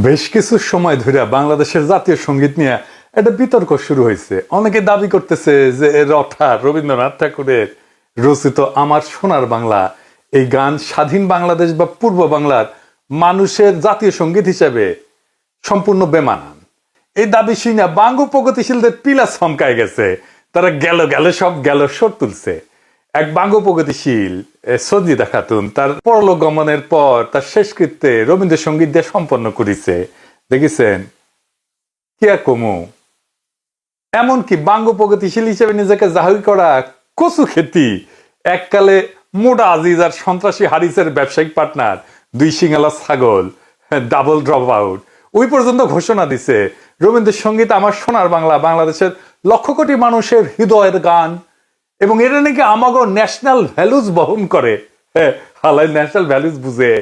বেশ কিছু সময় ধরে বাংলাদেশের জাতীয় সঙ্গীত নিয়ে একটা বিতর্ক শুরু হয়েছে। অনেকে দাবি করতেছে যে রবীন্দ্রনাথ ঠাকুরের রচিত আমার সোনার বাংলা এই গান স্বাধীন বাংলাদেশ বা পূর্ব বাংলার মানুষের জাতীয় সঙ্গীত হিসেবে সম্পূর্ণ বেমানান। এই দাবি শুনে বাঙ্গু প্রগতিশীলদের পিলা চমকায় গেছে। তারা গেল গেল সব গেল সর তুলছে। এক বাঙ্গু প্রগতিশীল সঞ্জিদা খাতুন তার পরলোক গমনের পর তার শেষকৃত্যে রবীন্দ্রসঙ্গীত দিয়ে সম্পন্ন করেছে। দেখেছেন কি আর কমু। এমনকি বাঙ্গু প্রগতিশীল হিসেবে নিজেকে জাহির করা কচু খেতি এককালে মোডা আজিজ আর সন্ত্রাসী হারিসের ব্যবসায়িক পার্টনার দুই সিঙ্গালা ছাগল ডাবল ড্রপ আউট ওই পর্যন্ত ঘোষণা দিছে রবীন্দ্রসঙ্গীত আমার সোনার বাংলা বাংলাদেশের লক্ষ কোটি মানুষের হৃদয়ের গান এবং এটা নাকি আমাগো ন্যাশনাল ভ্যালুজ বহন করে। হ্যাঁ, হালাই ন্যাশনাল ভ্যালুজ বুঝে।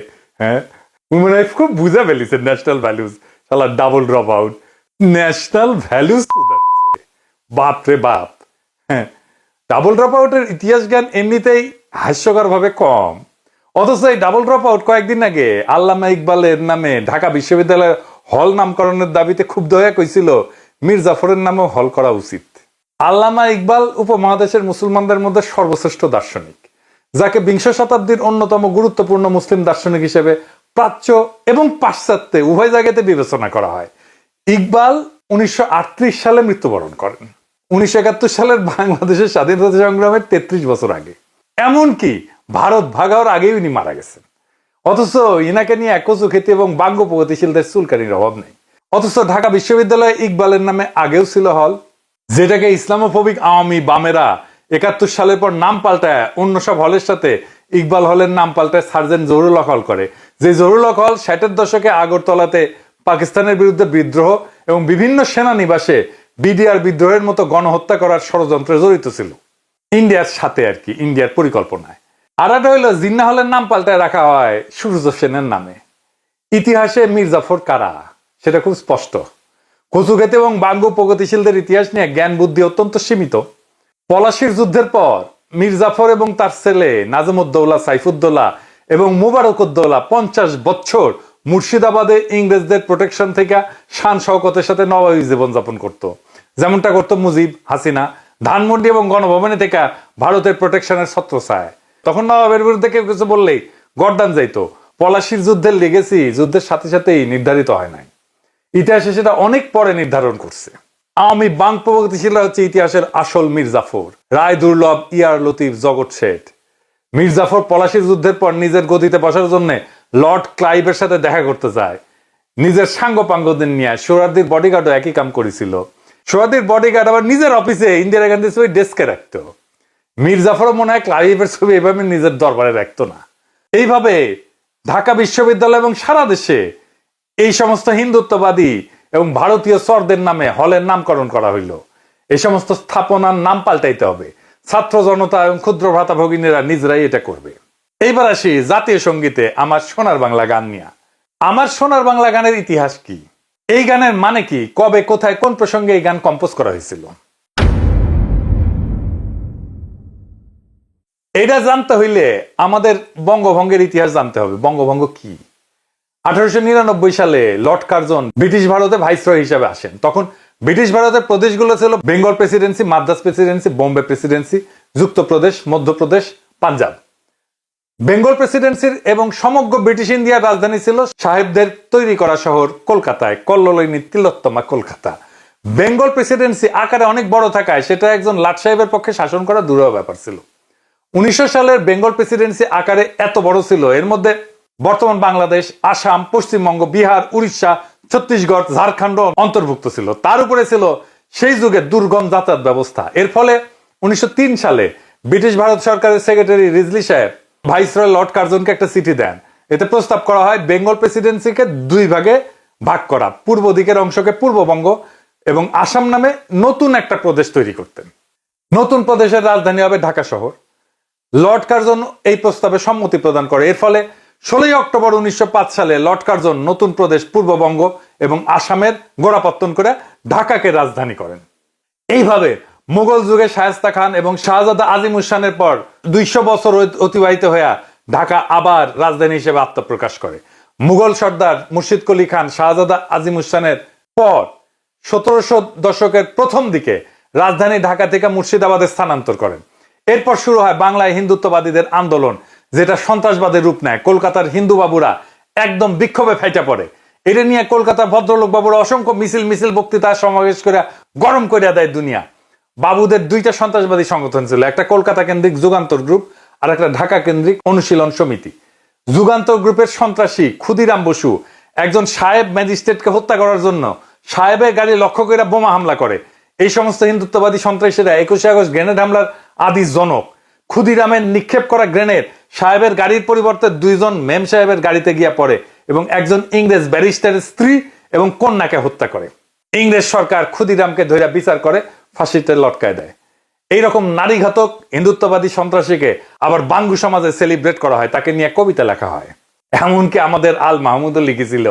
হ্যাঁ, মনে হয় খুব বুঝা ফেলিছে ন্যাশনাল ভ্যালুজ। শালা double drop out national values বাপ রে বাপ। হ্যাঁ, ডাবল ড্রপ আউটের ইতিহাস জ্ঞান এমনিতেই হাস্যকর ভাবে কম, অথচ এই ডাবল ড্রপ আউট কয়েকদিন আগে আল্লামা ইকবালের নামে ঢাকা বিশ্ববিদ্যালয়ের হল নামকরণের দাবিতে ক্ষুব্ধ হয়ে কইছিল মীর জাফরের নামেও হল করা উচিত। আল্লামা ইকবাল উপমহাদেশের মুসলমানদের মধ্যে সর্বশ্রেষ্ঠ দার্শনিক, যাকে বিংশ শতাব্দীর অন্যতম গুরুত্বপূর্ণ মুসলিম দার্শনিক হিসেবে প্রাচ্য এবং পাশ্চাত্যে উভয় জায়গাতে বিবেচনা করা হয়। ইকবাল 1938 সালে মৃত্যুবরণ করেন, 1971 সালের বাংলাদেশের স্বাধীনতা সংগ্রামের 33 বছর আগে। এমনকি ভারত ভাগ হওয়ার আগেই উনি মারা গেছেন। অথচ ইনাকে নিয়ে একচু খেতে এবং বাঙ্গ প্রগতিশীলদের চুলকানির অভাব নেই। অথচ ঢাকা বিশ্ববিদ্যালয়ে ইকবালের নামে আগেও ছিল হল, যেটাকে ইসলামোফোবিক আওয়ামী বামেরা 71 সালের পর নাম পাল্টায় অন্য সব হলের সাথে ইকবাল হলের নাম পাল্টায় সার্জেন্ট জহুরুল হক হল করে। যে জহুরুল হক হল 60-এর দশকে আগরতলাতে পাকিস্তানের বিরুদ্ধে বিদ্রোহ এবং বিভিন্ন সেনানিবাসে বিডিআর বিদ্রোহের মতো গণহত্যা করার ষড়যন্ত্রে জড়িত ছিল, ইন্ডিয়ার সাথে আর কি, ইন্ডিয়ার পরিকল্পনায়। আর একটা হইল জিন্না হলের নাম পাল্টায় রাখা হয় সূর্য সেনের নামে। ইতিহাসে মীর জাফর কারা সেটা খুব স্পষ্ট। কচুক্ষেত এবং বাঙ্গু প্রগতিশীলদের ইতিহাস নিয়ে জ্ঞান বুদ্ধি অত্যন্ত সীমিত। পলাশির যুদ্ধের পর মীর জাফর এবং তার ছেলে নাজমুদ্দৌলা সাইফুদ্দৌলা এবং মুবারকউদ্দৌলা 50 বছর মুর্শিদাবাদে ইংরেজদের প্রোটেকশন থেকে শান শওকতের সাথে নবাবী জীবনযাপন করত, যেমনটা করত মুজিব, হাসিনা। ধানমন্ডি এবং গণভবনে থেকে ভারতের প্রোটেকশনের ছত্রছায়ায়। তখন নবাবের বিরুদ্ধে কেউ কিছু বললেই গর্দান যাইতো। পলাশির যুদ্ধের লেগেসি যুদ্ধের সাথে সাথেই নির্ধারিত হয় নাই, ইতিহাসে সেটা অনেক পরে নির্ধারণ করছে। আওয়ামী বাং প্রগতিশীলরা হচ্ছে ইতিহাসের আসল মীর জাফর, রায় দুর্লভ, ইয়ার লতিফ, জগৎ শেঠ। মীর জাফর পলাশির যুদ্ধের পর নিজের গদিতে বসার জন্য লর্ড ক্লাইভের সাথে দেখা করতে যায়। নিজের সাঙ্গ পাঙ্গদের নিয়ে সোহরাওয়ার্দীর বডিগার্ডও একই কাম করেছিল। সোহরাওয়ার্দীর বডিগার্ড আবার নিজের অফিসে ইন্দিরা গান্ধীর ছবি ডেস্কে রাখতো। মীর জাফরও মনে হয় ক্লাইভের ছবি এভাবে নিজের দরবারে রাখতো না। এইভাবে ঢাকা বিশ্ববিদ্যালয় এবং সারা দেশে এই সমস্ত হিন্দুত্ববাদী এবং ভারতীয় চরদের নামে হলের নামকরণ করা হইল। এই সমস্ত স্থাপনার নাম পাল্টাইতে হবে। ছাত্র জনতা এবং ক্ষুদ্র ভাতা ভগিনীরা নিজেরাই এটা করবে। এইবার আসি জাতীয় সঙ্গীতে আমার সোনার বাংলা গান নিয়ে। আমার সোনার বাংলা গানের ইতিহাস কি, এই গানের মানে কি, কবে, কোথায়, কোন প্রসঙ্গে এই গান কম্পোজ করা হয়েছিল, এটা জানতে হইলে আমাদের বঙ্গভঙ্গের ইতিহাস জানতে হবে। বঙ্গভঙ্গ কি? 1899 সালে লর্ড কার্জন ব্রিটিশ ভারতে ভাইসরয় হিসেবে আসেন। তখন ব্রিটিশ ভারতের প্রদেশগুলো ছিল Bengal Presidency, Madras Presidency, Bombay Presidency, যুক্তপ্রদেশ, Madhya Pradesh, Punjab. Bengal প্রেসিডেন্সির এবং সমগ্র ব্রিটিশ ইন্ডিয়ার রাজধানী ছিল সাহেবদের তৈরি করা শহর কলকাতায়, কল্লোলিনী তিলোত্তমা কলকাতা। বেঙ্গল প্রেসিডেন্সি আকারে অনেক বড় থাকায় সেটা একজন লাট সাহেবের পক্ষে শাসন করা দুরূহ ব্যাপার ছিল। 1900 সালের বেঙ্গল প্রেসিডেন্সি আকারে এত বড় ছিল, এর মধ্যে বর্তমান বাংলাদেশ, আসাম, পশ্চিমবঙ্গ, বিহার, উড়িষ্যা, ছত্তিশগড়, ঝাড়খণ্ড অন্তর্ভুক্ত ছিল। তার উপরে ছিল সেই যুগের দুর্গম যাতায়াত ব্যবস্থা। এর ফলে 1903 সালে ব্রিটিশ ভারত সরকারের সেক্রেটারি রিজলি সাহেব ভাইসরয় লর্ড কার্জনকে একটা চিঠি দেন। এতে প্রস্তাব করা হয় বেঙ্গল প্রেসিডেন্সিকে দুই ভাগে ভাগ করা, পূর্ব দিকের অংশকে পূর্ববঙ্গ এবং আসাম নামে নতুন একটা প্রদেশ তৈরি করতেন। নতুন প্রদেশের রাজধানী হবে ঢাকা শহর। লর্ড কার্জন এই প্রস্তাবে সম্মতি প্রদান করে। এর ফলে 16 অক্টোবর 1905 সালে লর্ড কার্জন নতুন প্রদেশ পূর্ববঙ্গ এবং আসামের গোড়াপত্তন করে ঢাকাকে রাজধানী করেন। এইভাবে মুঘল যুগে শায়েস্তা খান এবং শাহজাদা আজিমুস-শানের পর 200 বছর অতিবাহিত হয়ে ঢাকা আবার রাজধানী হিসেবে আত্মপ্রকাশ করে। মুঘল সর্দার মুর্শিদ কুলি খান শাহজাদা আজিমুসানের পর 1700 দশকের প্রথম দিকে রাজধানী ঢাকা থেকে মুর্শিদাবাদে স্থানান্তর করেন। এরপর শুরু হয় বাংলায় হিন্দুত্ববাদীদের আন্দোলন, যেটা সন্ত্রাসবাদের রূপ নেয়। কলকাতার হিন্দু বাবুরা একদম বিক্ষোভে ফাইটা পড়ে। এটা নিয়ে কলকাতার ভদ্রলোক বাবুরা অসংখ্য মিছিল বক্তৃতা সমাবেশ করে গরম করিয়া দেয় দুনিয়া। বাবুদের দুইটা সন্ত্রাসবাদী সংগঠন ছিল, একটা কলকাতা কেন্দ্রিক যুগান্তর গ্রুপ আর একটা ঢাকা কেন্দ্রিক অনুশীলন সমিতি। যুগান্তর গ্রুপের সন্ত্রাসী ক্ষুদিরাম বসু একজন সাহেব ম্যাজিস্ট্রেটকে হত্যা করার জন্য সাহেবের গাড়ি লক্ষ্য করে বোমা হামলা করে। এই সমস্ত হিন্দুত্ববাদী সন্ত্রাসীরা 21শে আগস্ট গ্রেনেড হামলার আদি জনক। ক্ষুদিরামের নিক্ষেপ করা গ্রেনেড সাহেবের গাড়ির পরিবর্তে দুইজন মেম সাহেবের গাড়িতে গিয়া পড়ে এবং একজন ইংরেজ ব্যারিস্টারের স্ত্রী এবং কন্যাকে হত্যা করে। ইংরেজ সরকার ক্ষুদিরামকে ধরে বিচার করে ফাঁসিতে লটকায় দেয়। এইরকম নারীঘাতক হিন্দুত্ববাদী সন্ত্রাসীকে আবার বাঙ্গু সমাজে সেলিব্রেট করা হয়, তাকে নিয়ে কবিতা লেখা হয়। এমনকি আমাদের আল মাহমুদও লিখেছিল,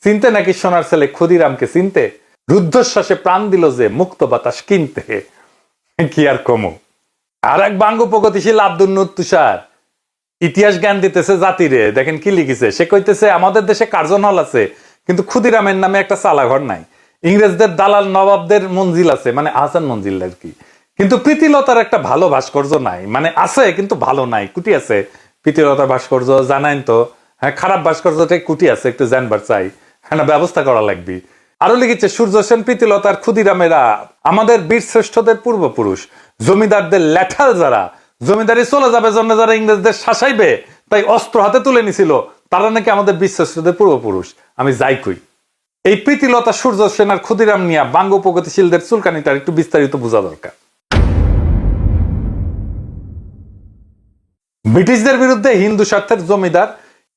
চিনতে নাকি সোনার ছেলে ক্ষুদিরামকে চিনতে, রুদ্ধশ্বাসে প্রাণ দিল যে মুক্ত বাতাস কিনতে। কি আর কমো। আর এক বাঙ্গু প্রগতিশীল আব্দুল নূর তুষার ইতিহাস জ্ঞান দিতেছে জাতিরে। দেখেন কি লিখেছে, সে কইতেছে আমাদের দেশে কার্জন হল আছে, কিন্তু ক্ষুদিরামের নামে একটা চালাঘর নাই। ইংরেজদের দালাল নবাবদের মঞ্জিল আছে, মানে আহসান মঞ্জিল আর কি, কিন্তু প্রীতিলতার একটা ভালো ভাস্কর্য নাই। মানে আছে কিন্তু ভালো নাই, কুটি আছে প্রীতিলতার ভাস্কর্য, জানাইন তো। হ্যাঁ, খারাপ ভাস্কর্যটাই কুটি আছে, একটু জানবার চাই, হ্যাঁ, ব্যবস্থা করা লাগবে। আরো লিখেছে সূর্য সেন, প্রীতিলতার, ক্ষুদিরামেরা আমাদের বীর শ্রেষ্ঠদের পূর্বপুরুষ। জমিদারদের ল্যাঠাল যারা, জমিদারি চলে যাবে জন্য যারা ইংরেজদের শাসাইবে তাই অস্ত্র হাতে তুলে নিছিল, তারা নাকি আমাদের বীর শ্রেষ্ঠদের পূর্বপুরুষ। আমি যাই কই, এই প্রীতিলতা, সূর্য সেন আর ক্ষুদিরাম নিয়া বাঙ্গু প্রগতিশীলদের চুলকানিটার একটু বিস্তারিত বোঝা দরকার। ব্রিটিশদের বিরুদ্ধে হিন্দু স্বার্থের জমিদার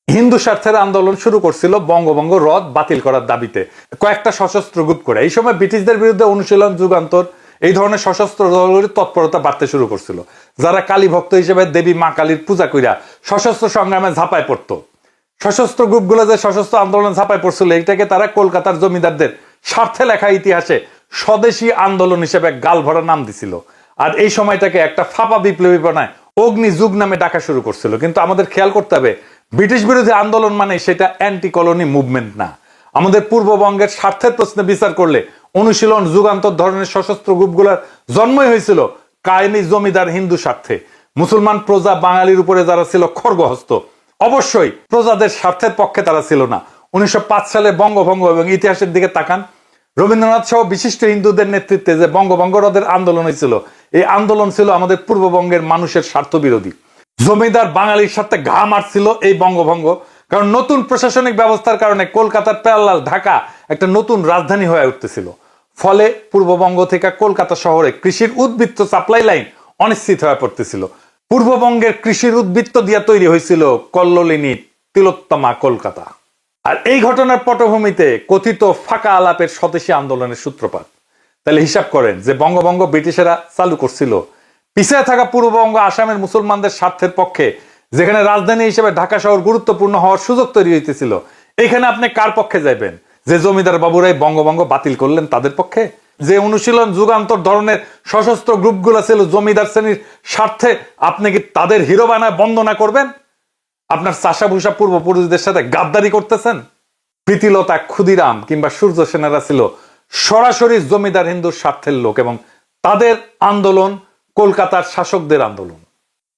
হিন্দু স্বার্থের আন্দোলন শুরু করছিল বঙ্গভঙ্গ রদ বাতিল করার দাবিতে কয়েকটা সশস্ত্র গ্রুপ করে। এই সময় ব্রিটিশদের বিরুদ্ধে অনুশীলন, যুগান্তর, এই ধরনের সশস্ত্র দলগুলির তৎপরতা বাড়তে শুরু করছিল, যারা কালী ভক্ত হিসেবে দেবী মা কালীর পূজা কইরা সশস্ত্র সংগ্রামে ঝাঁপায় পড়তো। সশস্ত্র গ্রুপগুলো যে সশস্ত্র আন্দোলন ঝাঁপায় পড়ছিল, এটাকে তারা কলকাতার জমিদারদের স্বার্থে লেখা ইতিহাসে স্বদেশী আন্দোলন হিসেবে গাল ভরা নাম দিছিল। আর এই সময়টাকে একটা ফাঁপা বিপ্লবী বানায় অগ্নি যুগ নামে ডাকা শুরু করছিল। কিন্তু আমাদের খেয়াল করতে হবে, ব্রিটিশ বিরোধী আন্দোলন মানে সেটা অ্যান্টি কলোনি মুভমেন্ট না। আমাদের পূর্ববঙ্গের স্বার্থের প্রশ্নে বিচার করলে অনুশীলন, যুগান্তর ধরনের সশস্ত্র গ্রুপগুলোর জন্মই হয়েছিল কায়েমি জমিদার হিন্দু স্বার্থে। মুসলমান প্রজা বাঙালির উপরে যারা ছিল খড়গহস্ত, অবশ্যই প্রজাদের স্বার্থের পক্ষে তারা ছিল না। 1905 সালে বঙ্গভঙ্গ এবং ইতিহাসের দিকে তাকান, রবীন্দ্রনাথ সহ বিশিষ্ট হিন্দুদের নেতৃত্বে যে বঙ্গভঙ্গ রদের আন্দোলন হয়েছিল, এই আন্দোলন ছিল আমাদের পূর্ববঙ্গের মানুষের স্বার্থ বিরোধী। জমিদার বাঙালির সাথে ঘা মারছিল এই বঙ্গভঙ্গ, কারণ নতুন প্রশাসনিক ব্যবস্থার কারণে কলকাতার প্যারালাল ঢাকা একটা নতুন রাজধানী হয়ে উঠতেছিল। ফলে পূর্ববঙ্গ থেকে কলকাতা শহরে কৃষির উদ্বৃত্ত সাপ্লাই লাইন অনিশ্চিত হয়ে পড়তেছিল। পূর্ববঙ্গের কৃষির উদ্বৃত্ত দিয়ে তৈরি হয়েছিল কল্লোলিনী তিলোত্তমা কলকাতা। আর এই ঘটনার পটভূমিতে কথিত ফাঁকা আলাপের স্বদেশী আন্দোলনের সূত্রপাত। তাহলে হিসাব করেন যে বঙ্গভঙ্গ ব্রিটিশেরা চালু করছিল পিছিয়ে থাকা পূর্ববঙ্গ আসামের মুসলমানদের স্বার্থের পক্ষে, যেখানে রাজধানী হিসেবে ঢাকা শহর গুরুত্বপূর্ণ হওয়ার সুযোগ তৈরি হইতেছিল। এখানে আপনি কার পক্ষে যাইবেন? যে জমিদার বাবুরাই বঙ্গভঙ্গ বাতিল করলেন তাদের পক্ষে? যে অনুশীলন, যুগান্তর ধরনের সশস্ত্র গ্রুপগুলো ছিল জমিদার শ্রেণীর স্বার্থে, আপনি কি তাদের হিরো বানায় বন্দনা করবেন? আপনার চাষা ভূষা পূর্বপুরুষদের সাথে গাদ্দারি করতেছেন? প্রীতিলতা, ক্ষুদিরাম কিংবা সূর্য সেনারা ছিল সরাসরি জমিদার হিন্দুর স্বার্থের লোক, এবং তাদের আন্দোলন কলকাতার শাসকদের আন্দোলন।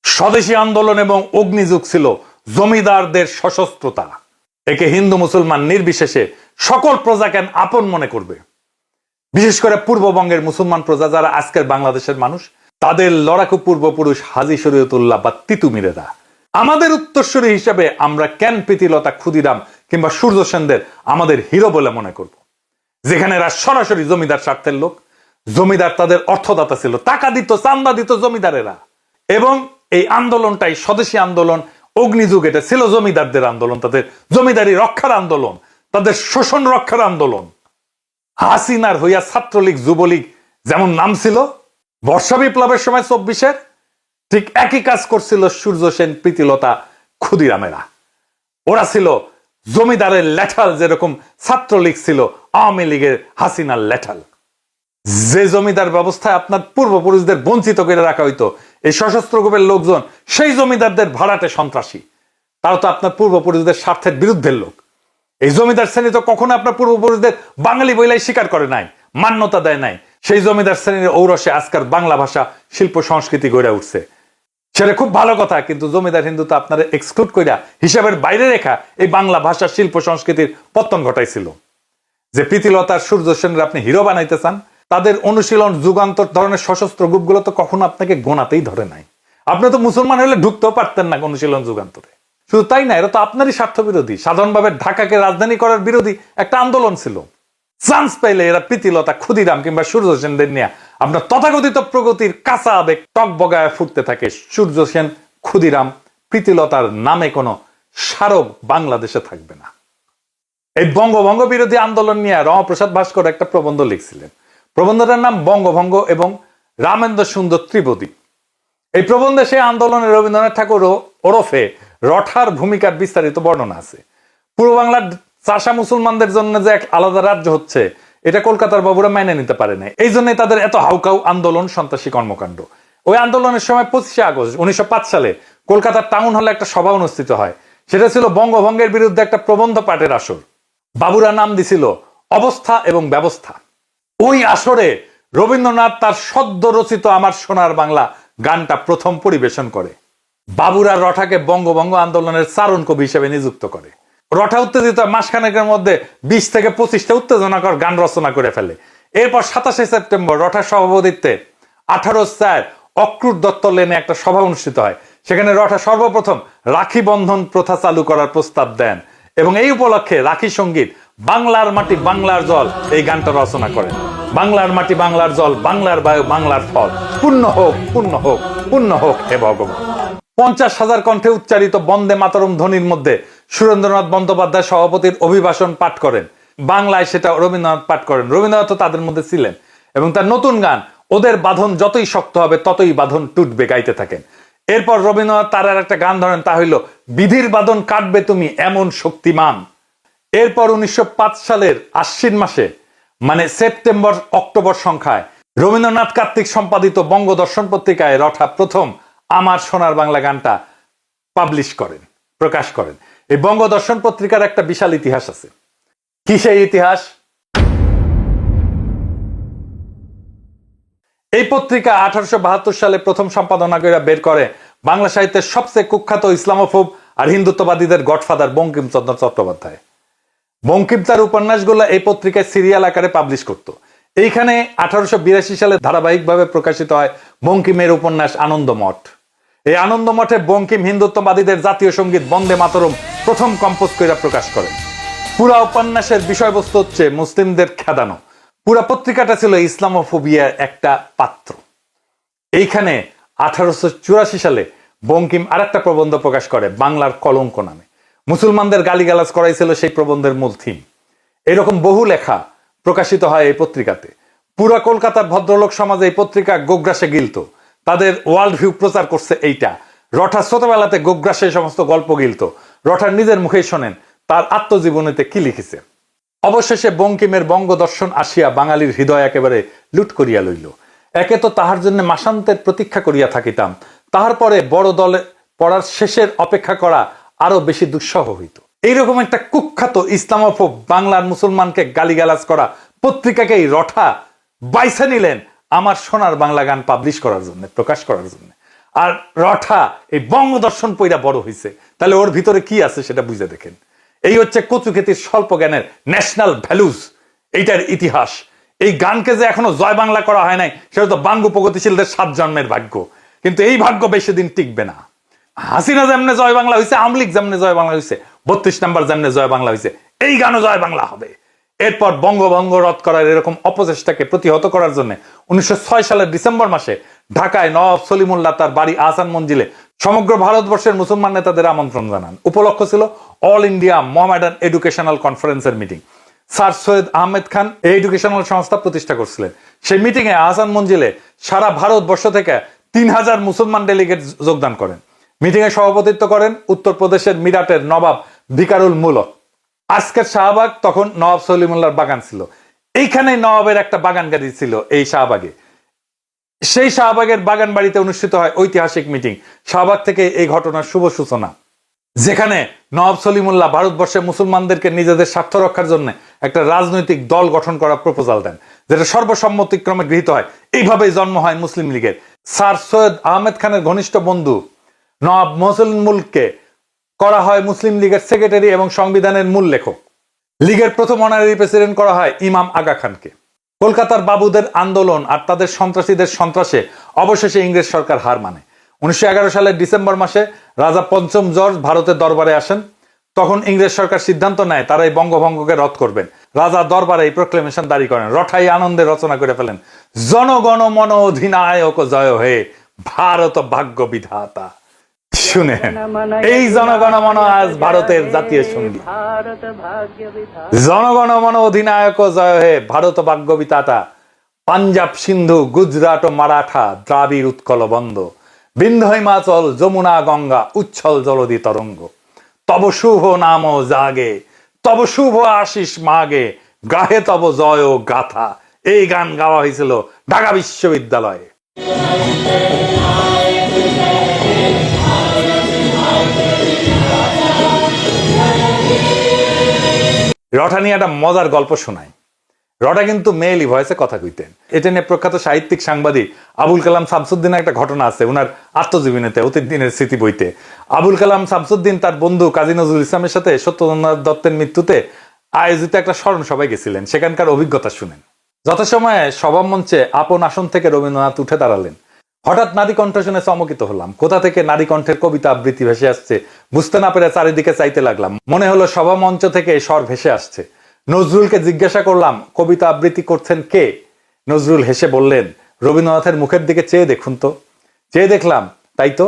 স্বদেশী আন্দোলন এবং অগ্নিযুগ ছিল জমিদারদের সশস্ত্রতা। একে হিন্দু মুসলমান নির্বিশেষে সকল প্রজাকে আপন মনে করবে। বিশেষ করে পূর্ববঙ্গের মুসলমান প্রজা যারা আজকের বাংলাদেশের মানুষ, তাদের লড়াকু পূর্বপুরুষ হাজী শরীয়তুল্লাহ বা তিতুমিরেরা। আমাদের উত্তরসূরি হিসেবে আমরা কেন প্রীতিলতা, ক্ষুদিরাম কিংবা সূর্য সেনদের আমাদের হিরো বলে মনে করব, যেখানে এরা সরাসরি জমিদার স্বার্থের লোক? জমিদার তাদের অর্থদাতা ছিল, টাকা দিত, চান্দা দিত জমিদারেরা। এবং এই আন্দোলনটাই স্বদেশী আন্দোলন, অগ্নিযুগ, এটা ছিল জমিদারদের আন্দোলন, তাদের জমিদারি রক্ষার আন্দোলন, তাদের শোষণ রক্ষার আন্দোলন। হাসিনার হইয়া ছাত্রলীগ, যুবলীগ যেমন নাম ছিল বর্ষা বিপ্লবের সময় 24-এর, ঠিক একই কাজ করছিল সূর্য সেন, প্রীতিলতা, ক্ষুদিরামেরা। ওরা ছিল জমিদারের ল্যাঠাল, যেরকম ছাত্রলীগ ছিল আওয়ামী লীগের হাসিনার ল্যাঠাল। যে জমিদার ব্যবস্থায় আপনার পূর্বপুরুষদের বঞ্চিত করে রাখা হইতো, এই সশস্ত্র গ্রুপের লোকজন সেই জমিদারদের ভাড়াটে সন্ত্রাসী। তারা তো আপনার পূর্বপুরুষদের স্বার্থের বিরুদ্ধের লোক। এই জমিদার শ্রেণী তো কখনো আপনার পূর্বপুরুষদের বাঙালি বইলাই স্বীকার করে নাই, মান্যতা দেয় নাই। সেই জমিদার শ্রেণীর ঔরসে আজকাল বাংলা ভাষা শিল্প সংস্কৃতি গড়ে উঠছে। সেটা খুব ভালো কথা, কিন্তু জমিদার হিন্দু তো আপনারা এক্সক্লুড কইরা হিসাবের বাইরে রেখা এই বাংলা ভাষা শিল্প সংস্কৃতির পতন ঘটাইছিল। যে প্রীতিলতার সূর্য সেনের আপনি হিরো বানাইতে চান, তাদের অনুশীলন যুগান্তর ধরনের সশস্ত্র গ্রুপগুলো তো কখনো আপনাকে গোনাতেই ধরে নাই। আপনি তো মুসলমান হলে ঢুকতেও পারতেন না অনুশীলন যুগান্তরে। শুধু তাই না, এরা তো আপনারই স্বার্থ বিরোধী। সাধারণভাবে ঢাকাকে রাজধানী করার বিরোধী একটা আন্দোলন ছিল। চান্স পাইলে এরা প্রীতিলতা, ক্ষুদিরাম কিংবা সূর্য সেনদের নিয়ে আপনার তথাকথিত প্রগতির কাঁচা আবেগ টক বগায় ফুটতে থাকে। সূর্য সেন, ক্ষুদিরাম, প্রীতিলতার নামে কোনো স্মারক বাংলাদেশে থাকবে না। এই বঙ্গভঙ্গ বিরোধী আন্দোলন নিয়ে রমাপ্রসাদ ভাস্কর একটা প্রবন্ধ লিখছিলেন। প্রবন্ধটার নাম বঙ্গভঙ্গ এবং রামেন্দ্র সুন্দর ত্রিবেদী। এই প্রবন্ধে সেই আন্দোলনে রবীন্দ্রনাথ ঠাকুর ওরফে রঠার ভূমিকার বিস্তারিত বর্ণনা আছে। পূর্ব বাংলার চাষা মুসলমানদের জন্য যে এক আলাদা রাজ্য হচ্ছে, এটা কলকাতার বাবুরা মেনে নিতে পারে না। এই জন্যই তাদের এত হাউকাউ আন্দোলন, সন্ত্রাসী কর্মকাণ্ড। ওই আন্দোলনের সময় 25শে আগস্ট 1905 সালে কলকাতার টাউন হলে একটা সভা অনুষ্ঠিত হয়। সেটা ছিল বঙ্গভঙ্গের বিরুদ্ধে একটা প্রবন্ধ পাঠের আসর। বাবুরা নাম দিছিল অবস্থা এবং ব্যবস্থা। ওই আসরে রবীন্দ্রনাথ তার সদ্য রচিত আমার সোনার বাংলা গানটা প্রথম পরিবেশন করে। বাবুরা রঠাকে বঙ্গভঙ্গ আন্দোলনের চারণ কবি হিসেবে নিযুক্ত করে। রঠা উত্তেজিত মাসখানেকের মধ্যে 20 থেকে 25টা উত্তেজনাকর গান রচনা করে ফেলে। এরপর 27শে সেপ্টেম্বর রঠার সভাপতিত্বে 18/4 অক্রুর দত্ত লেনে একটা সভা অনুষ্ঠিত হয়। সেখানে রঠা সর্বপ্রথম রাখি বন্ধন প্রথা চালু করার প্রস্তাব দেন এবং এই উপলক্ষে রাখি সঙ্গীত বাংলার মাটি বাংলার জল এই গানটা রচনা করেন। বাংলার মাটি বাংলার জল, বাংলার বায়ু বাংলার ফল, পূর্ণ হোক পূর্ণ হোক পূর্ণ হোক হে ভগবান। 50,000 কণ্ঠে উচ্চারিত বন্দে মাতরম ধ্বনির মধ্যে সুরেন্দ্রনাথ বন্দ্যোপাধ্যায় সভাপতির অভিভাষণ পাঠ করেন। বাংলায় সেটা রবীন্দ্রনাথ পাঠ করেন। রবীন্দ্রনাথ তাদের মধ্যে ছিলেন এবং তার নতুন গান ওদের বাঁধন যতই শক্ত হবে ততই বাঁধন টুটবে গাইতে থাকেন। এরপর রবীন্দ্রনাথ তার আর একটা গান ধরেন, তা হইল বিধির বাঁধন কাটবে তুমি এমন শক্তিমান। এরপর 1905 সালের আশ্বিন মাসে, মানে সেপ্টেম্বর অক্টোবর সংখ্যায়, রবীন্দ্রনাথ কার্তিক সম্পাদিত বঙ্গদর্শন পত্রিকায় রঠা প্রথম আমার সোনার বাংলা গানটা পাবলিশ করেন, প্রকাশ করেন। এই বঙ্গদর্শন পত্রিকার একটা বিশাল ইতিহাস আছে। কি সেই ইতিহাস? এই পত্রিকা 1872 সালে প্রথম সম্পাদনা করে বের করে বাংলা সাহিত্যের সবচেয়ে কুখ্যাত ইসলামোফোব আর হিন্দুত্ববাদীদের গডফাদার বঙ্কিমচন্দ্র চট্টোপাধ্যায়। বঙ্কিম তার উপন্যাসগুলো এই পত্রিকায় সিরিয়াল আকারে পাবলিশ করত। এইখানে 1882 সালে ধারাবাহিকভাবে প্রকাশিত হয় বঙ্কিমের উপন্যাস আনন্দমঠ। এই আনন্দমঠে বঙ্কিম হিন্দুত্ববাদীদের জাতীয় সঙ্গীত বন্দে মাতরম প্রথম কম্পোজ করে প্রকাশ করেন। পুরা উপন্যাসের বিষয়বস্তু হচ্ছে মুসলিমদের খেদানো। পুরা পত্রিকাটা ছিল ইসলামোফোবিয়ার একটা পাত্র। এইখানে 1884 সালে বঙ্কিম আরেকটা প্রবন্ধ প্রকাশ করে বাংলার কলঙ্ক নামে। মুসলমানদের গালিগালাজ করাই ছিল সেই প্রবন্ধের মূল থিম। এরকম বহু লেখা প্রকাশিত হয় এই পত্রিকাতে। পুরা কলকাতার ভদ্রলোক সমাজে এই পত্রিকা গোগ্রাসে গিলত। তাদের ওয়ার্ল্ড ভিউ প্রচার করছে এইটা। রঠা ছোটবেলাতে গোগ্রাসে সমস্ত গল্প গিলত। রঠার নিজের মুখেই শোনেন তার আত্মজীবনীতে কি লিখেছে। অবশেষে বঙ্কিমের বঙ্গদর্শন আসিয়া বাঙালির হৃদয় একেবারে লুট করিয়া লইল। একে তো তাহার জন্য মাসান্তের প্রতীক্ষা করিয়া থাকিতাম, তাহার পরে বড় দলে পড়ার শেষের অপেক্ষা করা আরো বেশি দুঃসহ হইত। এইরকম একটা কুখ্যাত ইসলামোফোব বাংলার মুসলমানকে গালিগালাজ করা পত্রিকাকেই রঠা বাইছে নিলেন আমার সোনার বাংলা গান পাবলিশ করার জন্য, প্রকাশ করার জন্য। আর রঠা এই বঙ্গদর্শন পইরা বড় হইছে। তাহলে ওর ভিতরে কি আছে সেটা বুঝে দেখেন। এই হচ্ছে কচুক্ষেতির স্বল্প জ্ঞানের ন্যাশনাল ভ্যালুজ, এইটার ইতিহাস। এই গানকে যে এখনো জয় বাংলা করা হয় নাই, সেটা তো বাঙ্গু প্রগতিশীলদের 7 জন্মের ভাগ্য। কিন্তু এই ভাগ্য বেশি দিন টিকবে না। হাসিনা যেমনে জয় বাংলা হয়েছে, আওয়ামী লীগ যেমনে জয় বাংলা হয়েছে, 32 নম্বর যেমনে জয় বাংলা হয়েছে, এই গানও জয় বাংলা হবে। এরপর বঙ্গভঙ্গ রদ করার এরকম অপচেষ্টাকে প্রতিহত করার জন্য 1906 সালের ডিসেম্বর মাসে ঢাকায় নওয়াব সলিমুল্লাহ তার বাড়ি আহসান মঞ্জিলে সমগ্র ভারতবর্ষের মুসলমান নেতাদের আমন্ত্রণ জানান। উপলক্ষ ছিল অল ইন্ডিয়া মোহামেডান এডুকেশনাল কনফারেন্সের মিটিং। স্যার সৈয়দ আহমেদ খান এই এডুকেশনাল সংস্থা প্রতিষ্ঠা করছিলেন। সেই মিটিং এ আহসান মঞ্জিলে সারা ভারতবর্ষ থেকে 3000 মুসলমান ডেলিগেট যোগদান করেন। মিটিং এ সভাপতিত্ব করেন উত্তরপ্রদেশের মিরাটের নবাব ভিকারুল মুলক। আজকের শাহবাগ তখন নওয়াব সলিমুল্লাহর বাগান ছিল। এইখানে নওয়াবের একটা বাগান গাড়ি ছিল এই শাহবাগে। সেই শাহবাগের বাগান বাড়িতে অনুষ্ঠিত হয় ঐতিহাসিক মিটিং। শাহবাগ থেকে এই ঘটনার শুভ সূচনা। যেখানে নওয়াব সলিমুল্লাহ ভারতবর্ষে মুসলমানদেরকে নিজেদের স্বার্থ রক্ষার জন্য একটা রাজনৈতিক দল গঠন করার প্রপোজাল দেন, যেটা সর্বসম্মতিক্রমে গৃহীত হয়। এইভাবেই জন্ম হয় মুসলিম লীগের। স্যার সৈয়দ আহমেদ খানের ঘনিষ্ঠ বন্ধু নওয়াব মোহসিন মুলককে করা হয় মুসলিম লীগের সেক্রেটারি এবং সংবিধানের মূল লেখক। লীগের প্রথম অনারারি প্রেসিডেন্ট করা হয় ইমাম আগা খানকে। কলকাতার বাবুদের আন্দোলন আর তাদের সন্ত্রাসীদের সন্ত্রাসে অবশেষে ইংরেজ সরকার হার মানে। 1911 সালের ডিসেম্বর মাসে রাজা পঞ্চম জর্জ ভারতের দরবারে আসেন। তখন ইংরেজ সরকার সিদ্ধান্ত নেয় তারা এই বঙ্গভঙ্গকে রদ করবেন। রাজা দরবারে এই প্রক্লেমেশন জারি করেন। রঠাই আনন্দে রচনা করে ফেলেন, জনগণ মন অধিনায়ক জয় হয়ে ভারত ভাগ্য বিধাতা। শুনেন, এই জনগণ মন আজ ভারতের জাতীয় সঙ্গীত। জনগণ মন অধিনায়ক জয় হে ভারত ভাগ্য বিধাতা। পাঞ্জাব সিন্ধু গুজরাট ও মারাঠা দ্রাবিড় উৎকল বন্দ। বিন্ধ্য হিমাচল যমুনা গঙ্গা উচ্ছল জলদি তরঙ্গ। তব শুভ নাম জাগে, তব শুভ আশিস মাগে, গাহে তব জয় গাথা। এই গান গাওয়া হয়েছিল ঢাকা বিশ্ববিদ্যালয়ে। রটা নিয়ে একটা মজার গল্প শোনায়। রটা কিন্তু মেয়েলি ভয়েসে কথা কইতেন। এটা নিয়ে প্রখ্যাত সাহিত্যিক সাংবাদিক আবুল কালাম শামসুদ্দিনের একটা ঘটনা আছে উনার আত্মজীবনীতে, অতীত দিনের স্মৃতি বইতে। আবুল কালাম শামসুদ্দিন তার বন্ধু কাজী নজরুল ইসলামের সাথে সত্যেন্দ্রনাথ দত্তের মৃত্যুতে আয়োজিত একটা স্মরণ সভায় গেছিলেন। সেখানকার অভিজ্ঞতা শুনেন। যথাসময়ে সভা মঞ্চে আপন আসন থেকে রবীন্দ্রনাথ উঠে দাঁড়ালেন। হঠাৎ নারী কণ্ঠ শুনে চমকিত হলাম। কোথা থেকে নারী কণ্ঠের কবিতা আবৃত্তি ভেসে আসছে বুঝতে না পেরে চারিদিকে চাইতে লাগলাম। মনে হলো সভা মঞ্চ থেকে স্বর ভেসে আসছে। নজরুলকে জিজ্ঞাসা করলাম, কবিতা আবৃত্তি করছেন কে? নজরুল হেসে বললেন, রবীন্দ্রনাথের মুখের দিকে চেয়ে দেখুন তো। চেয়ে দেখলাম, তাই তো,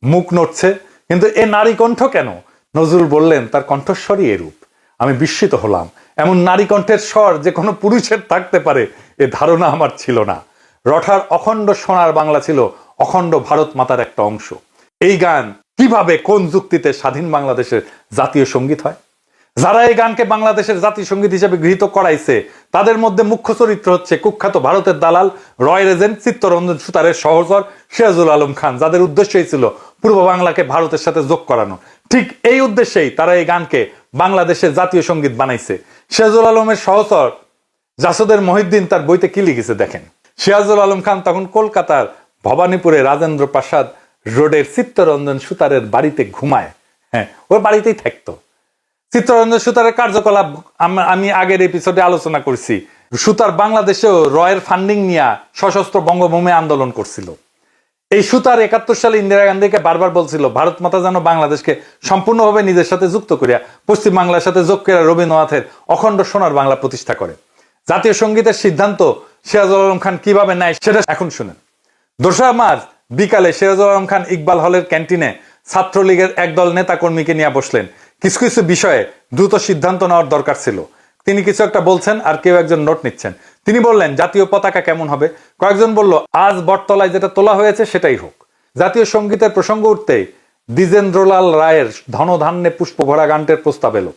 মুখ নড়ছে, কিন্তু এ নারী কণ্ঠ কেন? নজরুল বললেন, তার কণ্ঠস্বরই এরূপ। আমি বিস্মিত হলাম। এমন নারী কণ্ঠের স্বর যে কোনো পুরুষের থাকতে পারে এ ধারণা আমার ছিল না। রঠার অখণ্ড সোনার বাংলা ছিল অখণ্ড ভারত মাতার একটা অংশ। এই গান কিভাবে, কোন যুক্তিতে স্বাধীন বাংলাদেশের জাতীয় সঙ্গীত হয়? যারা এই গানকে বাংলাদেশের জাতীয় সঙ্গীত হিসেবে গৃহীত করাইছে তাদের মধ্যে মুখ্য চরিত্র হচ্ছে কুখ্যাত ভারতের দালাল রয় রেজেন্ট চিত্তরঞ্জন সুতারের সহচর সিরাজুল আলম খান, যাদের উদ্দেশ্যই ছিল পূর্ব বাংলাকে ভারতের সাথে যোগ করানো। ঠিক এই উদ্দেশ্যেই তারা এই গানকে বাংলাদেশের জাতীয় সঙ্গীত বানাইছে। সিরাজুল আলমের সহচর জাসদের মহিউদ্দিন তার বইতে কি লিখেছে দেখেন। সিরাজুল আলম খান তখন কলকাতার ভবানীপুরে রাজেন্দ্র প্রাসাদ রোডের চিত্তরঞ্জন সুতারের বাড়িতে ঘুমায়। হ্যাঁ, ওর বাড়িতেই থাকতো। চিত্তরঞ্জন সুতারের কার্যকলাপ আমি আগের এপিসোডে আলোচনা করছি। সুতার বাংলাদেশেও রয়ের ফান্ডিং নিয়ে সশস্ত্র বঙ্গভূমি আন্দোলন করছিল। এই সুতার 71 সালে ইন্দিরা গান্ধীকে বারবার বলছিল ভারত মাতা যেন বাংলাদেশকে সম্পূর্ণভাবে নিজের সাথে যুক্ত করিয়া পশ্চিম বাংলার সাথে যোগ করিয়া রবীন্দ্রনাথের অখণ্ড সোনার বাংলা প্রতিষ্ঠা করে। জাতীয় সঙ্গীতের সিদ্ধান্ত সিরাজুল আলম খান কিভাবে নেয় সেটা এখন শুনেন। 2 মার্চ বিকালে সিরাজুল আলম খান ইকবাল হলের ক্যান্টিনে ছাত্রলীগের একদল নেতা কর্মীকে নিয়ে বসলেন। কিছু কিছু বিষয়ে দ্রুত সিদ্ধান্ত নেওয়ার দরকার ছিল। তিনি কিছু একটা বলছেন আর কেউ একজন নোট নিচ্ছেন। তিনি বললেন, জাতীয় পতাকা কেমন হবে? কয়েকজন বলল, আজ বটতলায় যেটা তোলা হয়েছে সেটাই হোক। জাতীয় সঙ্গীতের প্রসঙ্গ উঠতেই দ্বিজেন্দ্রলাল রায়ের ধনধান্যে পুষ্প ভরা গানটির প্রস্তাব এলো।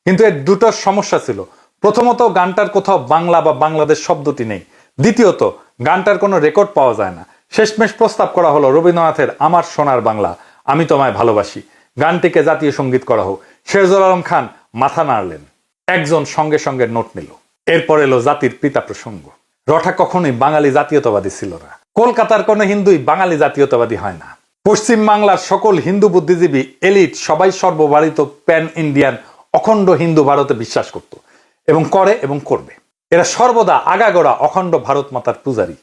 কিন্তু এর দুটো সমস্যা ছিল। প্রথমত, গানটার কোথাও বাংলা বা বাংলাদেশ শব্দটি নেই। দ্বিতীয়ত, গানটার কোনো রেকর্ড পাওয়া যায় না। শেষমেশ প্রস্তাব করা হলো রবীন্দ্রনাথের আমার সোনার বাংলা, আমি তোমায় ভালোবাসি গানটিকে জাতীয় সঙ্গীত করা হোক। সিরাজুল আলম খান মাথা নাড়লেন। একজন সঙ্গে সঙ্গে নোট নিল। এরপর এলো জাতির পিতা প্রসঙ্গ। রঠা কখনোই বাঙালি জাতীয়তাবাদী ছিল না। কলকাতার কোনো হিন্দুই বাঙালি জাতীয়তাবাদী হয় না। পশ্চিম বাংলার সকল হিন্দু বুদ্ধিজীবী এলিট সবাই সর্বভারতীয় প্যান ইন্ডিয়ান অখণ্ড হিন্দু ভারতে বিশ্বাস করত এবং করে এবং করবে। এরা সর্বদা আগাগোড়া অখণ্ড ভারত মাতার পূজারী।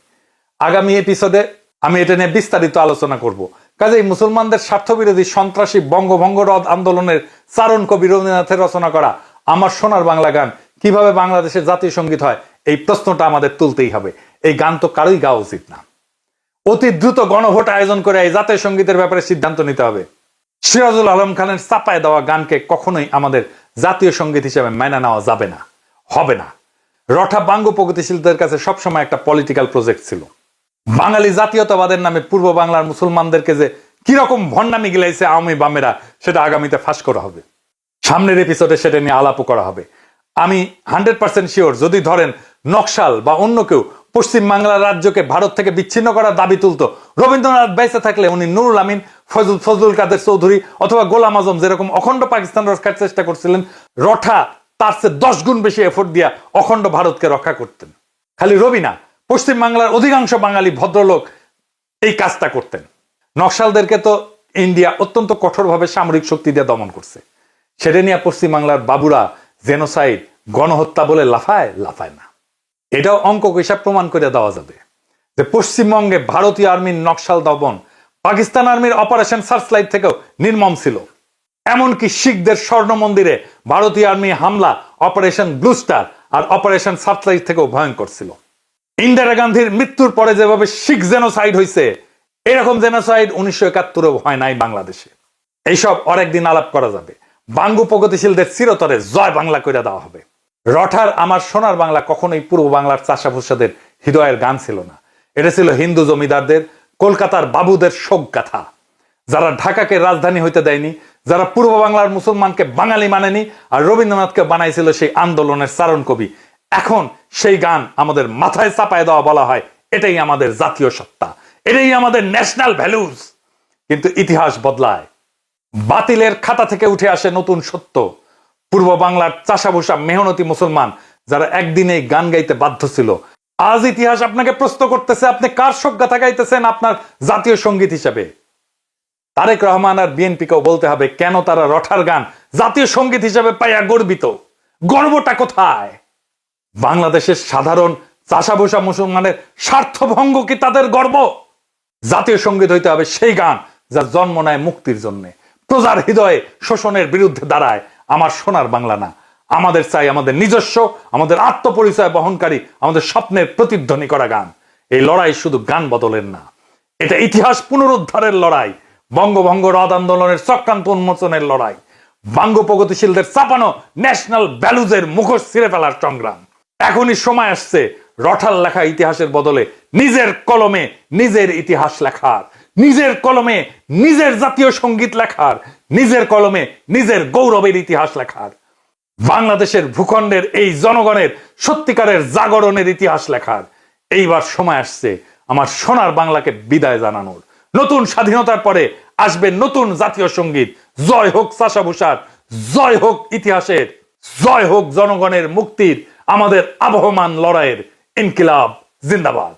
আগামী এপিসোডে আমি এটা নিয়ে বিস্তারিত আলোচনা করব। কাজেই মুসলমানদের স্বার্থবিরোধী সন্ত্রাসী বঙ্গভঙ্গ রদ আন্দোলনের চারণ কবি রবীন্দ্রনাথের রচনা করা আমার সোনার বাংলা গান কিভাবে বাংলাদেশের জাতীয় সঙ্গীত হয়, এই প্রশ্নটা আমাদের তুলতেই হবে। এই গান তো কারোই গাওয়া উচিত না। অতি দ্রুত গণভোট আয়োজন করে এই জাতীয় সঙ্গীতের ব্যাপারে সিদ্ধান্ত নিতে হবে। সিরাজুল আলম খানের চাপায় দেওয়া গানকে কখনোই আমাদের জাতীয় সঙ্গীত হিসেবে মেনে নেওয়া যাবে না, হবে না। রঠা বাঙ্গ প্রগতিশীলদের কাছে সবসময় একটা পলিটিক্যাল প্রজেক্ট ছিল। বাঙালি জাতীয়তাবাদের নামে পূর্ব বাংলার মুসলমানদেরকে যে কিরকম ভণ্ডামি গিলাইছে আওয়ামী বামেরা, সেটা আগামীতে ফাঁস করা হবে। সামনের এপিসোডে সেটা নিয়ে আলাপও করা হবে। আমি 100% শিওর, যদি ধরেন নকশাল বা অন্য কেউ পশ্চিম বাংলার রাজ্যকে ভারত থেকে বিচ্ছিন্ন করার দাবি তুলতো। রবীন্দ্রনাথ বেঁচে থাকলে উনি নুরুল আমিন, ফজলুল কাদের চৌধুরী অথবা গোলাম আজম যেরকম অখণ্ড পাকিস্তান রক্ষার চেষ্টা করছিলেন, রঠা তার চেয়ে 10 গুণ বেশি এফোর্ট দিয়া অখণ্ড ভারতকে রক্ষা করতেন। খালি রবি না, পশ্চিম বাংলার অধিকাংশ বাঙালি ভদ্রলোক এই কাজটা করতেন। নকশালদেরকে তো ইন্ডিয়া অত্যন্ত কঠোরভাবে সামরিক শক্তি দিয়ে দমন করছে। সেটা নিয়ে পশ্চিম বাংলার বাবুরা জেনোসাইড, গণহত্যা বলে লাফায় না। এটাও অঙ্ক হিসাব প্রমাণ করে দেওয়া যাবে যে পশ্চিমবঙ্গে ভারতীয় আর্মির নকশাল দমন পাকিস্তান আর্মির অপারেশন সার্চলাইট থেকেও নির্মম ছিল। এমনকি শিখদের স্বর্ণ মন্দিরে ভারতীয় আর্মি হামলা অপারেশন ব্লু স্টার আর অপারেশন সার্চলাইট থেকেও ভয়ঙ্কর ছিল। ইন্দিরা গান্ধীর মৃত্যুর পরে যেভাবে শিখ জেনোসাইড হয়েছে, এরকম জেনোসাইড 1971-এও হয় নাই বাংলাদেশে। এইসব একদিন আলাপ করা যাবে। বাঙ্গু প্রগতিশীলদের চিরতরে জয় বাংলা করে দেওয়া হবে। রঠার আমার সোনার বাংলা কখনোই পূর্ব বাংলার চাষাভুষাদের হৃদয়ের গান ছিল না। এটা ছিল হিন্দু জমিদারদের, কলকাতার বাবুদের শোক গাথা, যারা ঢাকাকে রাজধানী হইতে দেয়নি, যারা পূর্ব বাংলার মুসলমানকে বাঙালি মানেনি, আর রবীন্দ্রনাথকে বানাইছিল সেই আন্দোলনের চারণ কবি। এখন সেই গান আমাদের মাথায় চাপায় দেওয়া বলা হয় এটাই আমাদের জাতীয় সত্তা, এটাই আমাদের ন্যাশনাল ভ্যালুজ। কিন্তু ইতিহাস বদলায়, বাতিলের খাতা থেকে উঠে আসে নতুন সত্য। পূর্ব বাংলার চাষাভুষা মেহনতি মুসলমান যারা একদিনে গান গাইতে বাধ্য ছিল, আজ ইতিহাস আপনাকে প্রশ্ন করতেছে আপনি কার শোক গাথা গাইতেছেন আপনার জাতীয় সঙ্গীত হিসেবে। তারেক রহমান আর বিএনপিকেও বলতে হবে কেন তারা রঠার গান জাতীয় সঙ্গীত হিসেবে পাইয়া গর্বিত। গর্বটা কোথায়? বাংলাদেশের সাধারণ চাষাভুষা মুসলমানের স্বার্থভঙ্গ কি তাদের গর্ব? জাতীয় সঙ্গীত হইতে হবে সেই গান যা জন্ম নেয় মুক্তির জন্য, প্রজার হৃদয়ে শোষণের বিরুদ্ধে দাঁড়ায়। আমার সোনার বাংলা না, আমাদের চাই আমাদের নিজস্ব, আমাদের আত্মপরিচয় বহনকারী, আমাদের স্বপ্নের প্রতিধ্বনি করা গান। এই লড়াই শুধু গান বদলের না, এটা ইতিহাস পুনরুদ্ধারের লড়াই, বঙ্গভঙ্গ রদ আন্দোলনের চক্রান্ত উন্মোচনের লড়াই, বাঙ্গু প্রগতিশীলদের চাপানো ন্যাশনাল ভ্যালুজের মুখোশ ছিঁড়ে ফেলার সংগ্রাম। এখনই সময় আসছে রঠার লেখা ইতিহাসের বদলে নিজের কলমে নিজের ইতিহাস লেখার, নিজের কলমে নিজের জাতীয় সঙ্গীত লেখার, নিজের কলমে নিজের গৌরবের ইতিহাস লেখার, বাংলাদেশের ভূখণ্ডের এই জনগণের সত্যিকারের জাগরণের ইতিহাস লেখার। এইবার সময় আসছে আমার সোনার বাংলাকে বিদায় জানানোর। নতুন স্বাধীনতার পরে আসবে নতুন জাতীয় সঙ্গীত। জয় হোক চাষাভুষার, জয় হোক ইতিহাসের, জয় হোক জনগণের মুক্তির, আমাদের আবহমান লড়াইয়ের। ইনকিলাব জিন্দাবাদ।